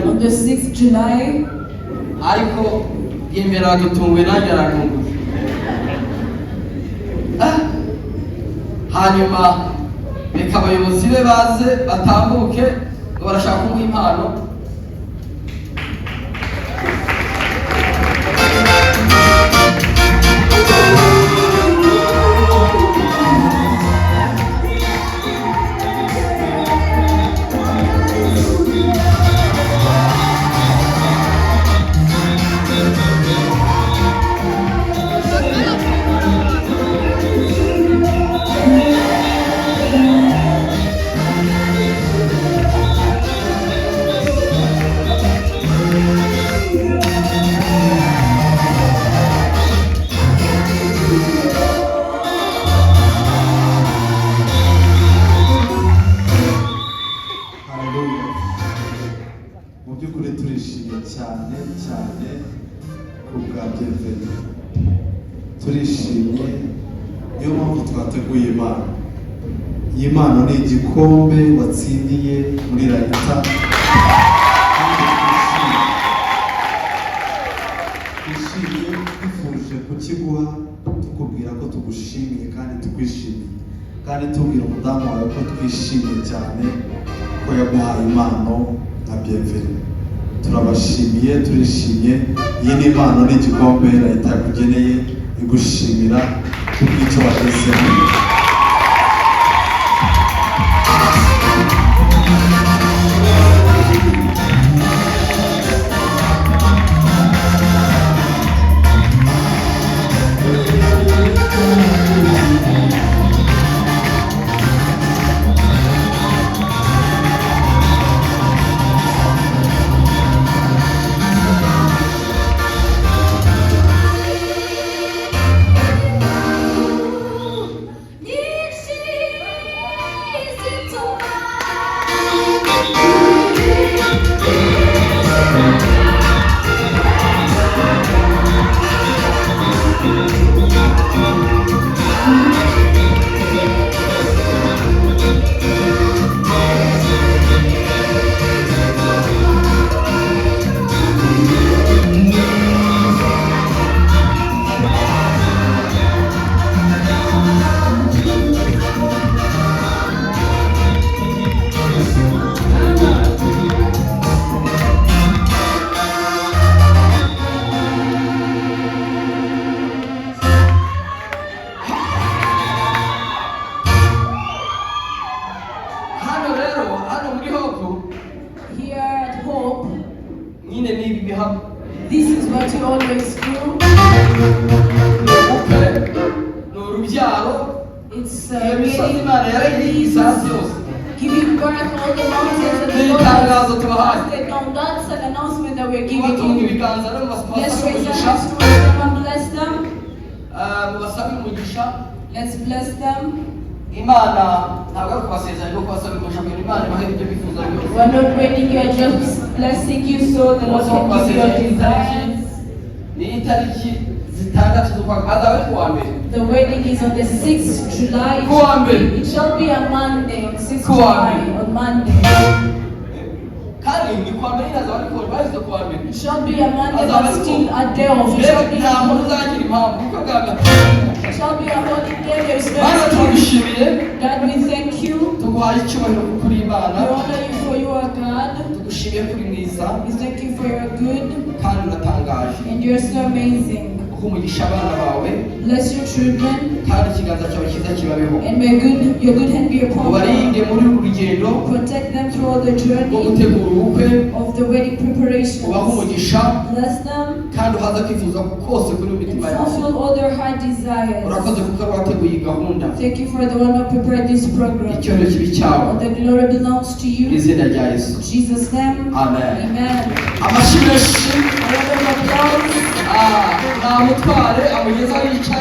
On the 6th July, hanyuma reka abayobozi be baze batambuke barashaka kumuha impano. iyi mpano ni igikombe watsindiye muri leta. Twishimiye twifuje kukiguha tukubwira ko tugushimiye kandi tukwishimiye, kandi tubwira umudamu wawe ko twishimiye cyane ko yaguhaye impano nka Bienvenu. Turabashimiye, turishimye. Iyi ni impano n'igikombe leta yakugeneye igushimira kubw'icyo wagezeho. This is what you always do. It's giving birth all the mountains and the Lord. They don't dance an announcement that we're giving you. Let's raise our hands towards them and bless them. Let's bless them. We're not waiting, you are just blessing you so the Lord can give you your desires. The wedding is on the 6th July. It shall be a Monday, on 6th July, on Monday. It shall be a Monday, but still a day of it. It shall be a holy day. There is no excuse. God, we thank you. We honor you for you are God. We thank you for your good. And you're so amazing. Bless your children. And may your good hand be upon them. Protect them through all the journey of the wedding preparations. Bless them. And fulfill all their heart desires. Thank you for the one who prepared this program. All the glory belongs to you. In Jesus' name. Amen. A round of applause.